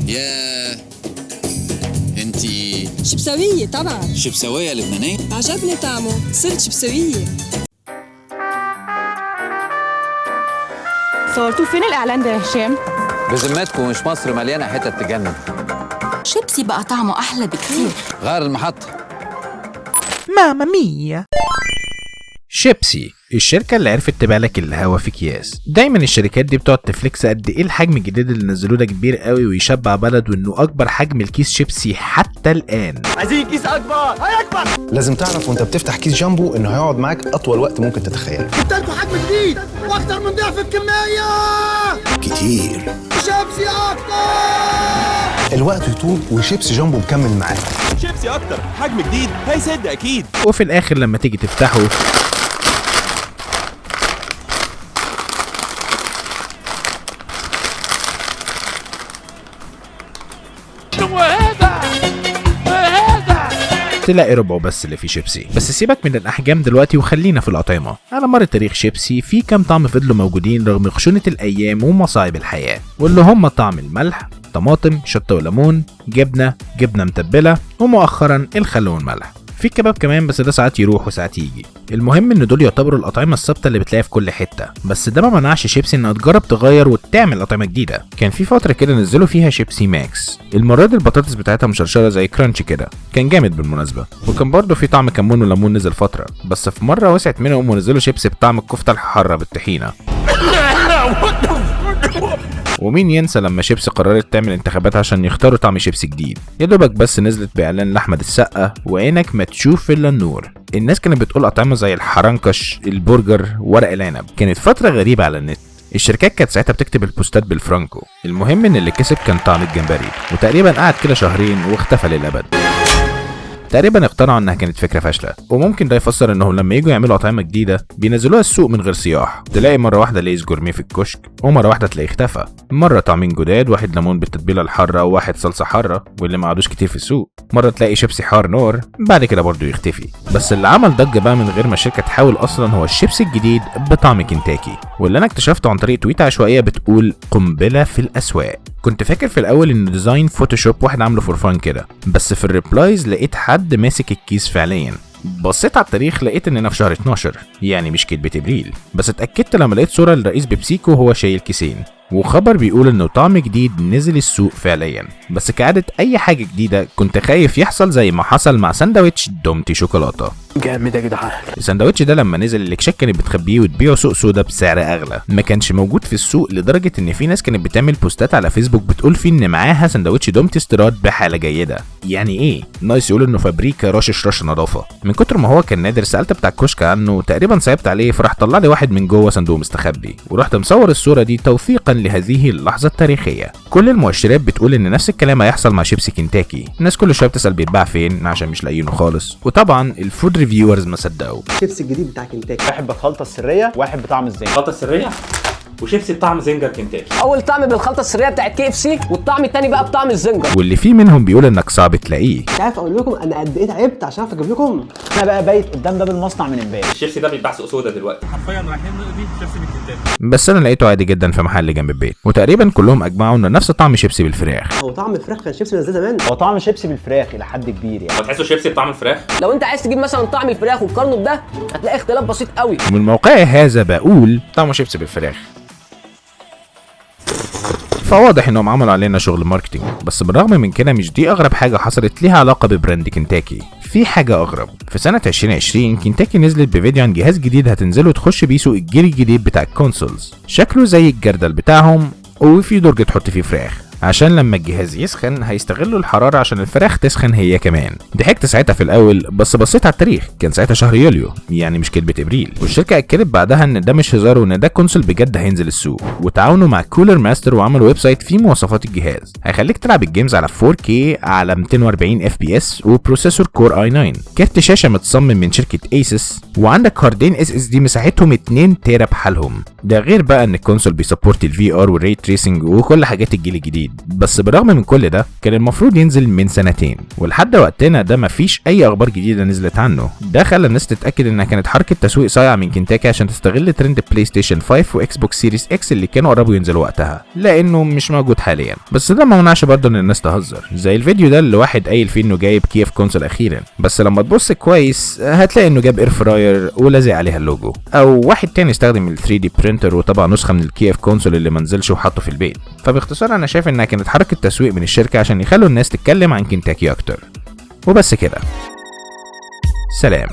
يا انتي شبسوية طبعا. شبسوية لبنانية؟ عجبني طعمه، صرت شبسوية. صورتوا فين الإعلان ده يا هشام؟ بذمتكم مش مصر مليانة حتت تجنن. شيبسي بقى طعمه أحلى بكتير. غير المحطة. ماما ميا. شيبسي الشركة اللي عرفت تبيع لك الهوا في اكياس. دايما الشركات دي بتقعد تفليكس قد ايه الحجم الجديد اللي نزلوه ده كبير قوي ويشبع بلد، وانه اكبر حجم الكيس شيبسي حتى الان. عايزين كيس اكبر، هاي اكبر. لازم تعرف وانت بتفتح كيس جامبو انه هيقعد معاك اطول وقت ممكن تتخيله. جبت لكم حجم جديد واكتر من ضعف الكمية كتير. شيبسي اكتر. الوقت يطول وشيبسي جامبو مكمل معاك. شيبسي اكتر، حجم جديد هيسد اكيد. وفي الاخر لما تيجي تفتحه تلاقي ربعه بس اللي فيه شيبسي. بس سيبك من الاحجام دلوقتي وخلينا في الاطعمه. على مر تاريخ شيبسي في كام طعم فضلوا موجودين رغم خشونه الايام ومصاعب الحياه، واللي هم طعم الملح، طماطم، شطه وليمون، جبنه متبله، ومؤخرا الخل والملح. في كباب كمان بس ده ساعات يروح وساعات يجي. المهم ان دول يعتبروا الاطعمه الثابته اللي بتلاقيها في كل حته، بس ده ما منعش شيبسي انها تجرب تغير وتعمل اطعمه جديده. كان في فتره كده نزلوا فيها شيبسي ماكس، المره دي البطاطس بتاعتها مشرشره زي كرانش كده، كان جامد بالمناسبه. وكان برضه في طعم كمون وليمون نزل فتره، بس في مره وسعت منهم ونزلوا شيبسي بطعم الكفته الحاره بالطحينه. ومين ينسى لما شيبسي قررت تعمل انتخابات عشان يختاروا طعم شيبسي جديد. يا دوبك بس نزلت باعلان لاحمد السقا وعينك ما تشوف الا النور. الناس كانت بتقول اطعمه زي الحرنكش، البرجر، ورق العنب. كانت فتره غريبه على النت. الشركات كانت ساعتها بتكتب البوستات بالفرانكو. المهم ان اللي كسب كان طعم الجمبري، وتقريبا قعد كده شهرين واختفى للابد. تقريبا اقتنعوا انها كانت فكره فاشله، وممكن ده يفسر انهم لما يجوا يعملوا اطعمه جديده بينزلوها السوق من غير صياح. تلاقي مره واحده ليز جورميه في الكشك، ومره واحده تلاقيه اختفى. مره طعمين جداد، واحد ليمون بالتتبيله الحاره وواحد صلصه حاره واللي ما عادوش كتير في السوق. مره تلاقي شيبسي حار نور، بعد كده برضه يختفي. بس اللي عمل ضجه بقى من غير ما الشركه تحاول اصلا هو الشيبسي الجديد بطعم كنتاكي، واللي انا اكتشفته عن طريق تويته عشوائيه بتقول قنبله في الاسواق. كنت فاكر في الاول ان ديزاين فوتوشوب واحد عامله فور فان كده، بس في الريبلايز لقيت حد ماسك الكيس فعليا. بصيت على التاريخ لقيت اننا في شهر 12، يعني مش كدبة ابريل. بس اتاكدت لما لقيت صوره لرئيس بيبسيكو وهو شايل كيسين، وخبر بيقول انه طعم جديد نزل السوق فعليا. بس كعادة اي حاجه جديده كنت خايف يحصل زي ما حصل مع ساندويتش دومتي شوكولاته. جامد يا جدعان. الساندوتش ده لما نزل الاكشاك كانت بتخبيه وتبيعه سوق سودا بسعر اغلى، ما كانش موجود في السوق، لدرجه ان في ناس كانت بتعمل بوستات على فيسبوك بتقول فيه ان معاها ساندوتش دومتي استيراد بحاله جيده. يعني ايه؟ نايس يقول انه فابريكا رش نظافه. من كتر ما هو كان نادر سالت بتاع الكشك عنه، تقريبا صعبت عليه فراح طلع لي واحد من جوه صندوق مستخبي، ورحت مصور الصوره دي توثيقا لهذه اللحظه التاريخيه. كل المؤشرات بتقول ان نفس الكلام هيحصل مع شيبسي كنتاكي. الناس كل شويه بتسال بيتباع فين عشان مش لاقيينه خالص، وطبعا الفود ريفيورز ما صدقوا. شيبسي الجديد بتاع كنتاكي، واحد بالخلطه السريه، واحد بطعم الزنجر. الخلطه السريه وشيبسي بطعم زنجر كنتاكي. اول طعم بالخلطه السريه بتاعت كي اف سي، والطعم الثاني بقى بطعم الزنجر. واللي فيه منهم بيقول انك صعب تلاقيه. مش عارف اقول لكم انا قد ايه تعبت عشان اعرف اجيب لكم. انا بقى بايت قدام باب المصنع من امبارح. الشيبسي ده بيتباع سوق سودا دلوقتي، حرفيا رايحين نقضي شيبسي بالكنتاكي. بس انا لقيته عادي جدا في محل جنب البيت، وتقريبا كلهم اجمعوا ان نفس طعم شيبسي بالفراخ. هو طعم الفراخ كان شيبسي نزل زمان. هو طعم شيبسي بالفراخ الى حد كبير يعني. هو تحسوا شيبسي بطعم الفراخ؟ لو انت عايز تجيب مثلا طعم الفراخ وتقارنه بده هتلاقي اختلاف بسيط قوي. ومن موقعي هذا بقول طعمه شيبسي بالفراخ. فواضح انهم عملوا علينا شغل ماركتينج. بس بالرغم من كده مش دي اغرب حاجه حصلت ليها علاقه ببراند كنتاكي. في حاجه اغرب. في سنه 2020 كنتاكي نزلت بفيديو عن جهاز جديد هتنزله تخش بيه سوق الجيل الجديد بتاع الكونسولز. شكله زي الجردل بتاعهم، وفي درج تحط فيه فراخ عشان لما الجهاز يسخن هيستغلوا الحراره عشان الفراخ تسخن هي كمان. ضحكت ساعتها في الاول، بس بصيت على التاريخ كان ساعتها شهر يوليو، يعني مش كدبه ابريل. والشركه اكدت بعدها ان ده مش هزار وان ده كونسول بجد هينزل السوق. وتعاونوا مع كولر ماستر وعملوا ويب سايت فيه مواصفات الجهاز، هيخليك تلعب الجيمز على 4K على 240 FPS وبروسيسور كور i9، كارت شاشه متصمم من شركه ايسس، وعندك هاردين SSD مساحتهم 2 تيرا بحالهم. ده غير بقى ان الكونسول بيسبورت الفي ار والري تريسنج وكل حاجات الجيل الجديد. جديد، بس بالرغم من كل ده كان المفروض ينزل من سنتين، ولحد وقتنا ده مفيش اي اخبار جديده نزلت عنه. ده خلى الناس تتاكد انها كانت حركه تسويق صايعه من كنتاكي عشان تستغل ترند بلاي ستيشن 5 واكس بوكس سيريس اكس اللي كانوا قربوا ينزلوا وقتها، لانه مش موجود حاليا. بس ده ما منعش برضه ان الناس تهزر، زي الفيديو ده اللي واحد قايل فيه انه جايب كيف كونسول اخيرا، بس لما تبص كويس هتلاقي انه جاب اير فراير ولازق عليها اللوجو. او واحد تاني استخدم ال 3D برينتر وطبع نسخه من الكيف كونسول اللي منزلش وحطه في البيت. فباختصار انا شايف انها كانت حركه تسويق من الشركه عشان يخلوا الناس تتكلم عن كنتاكي اكتر. وبس كده، سلام.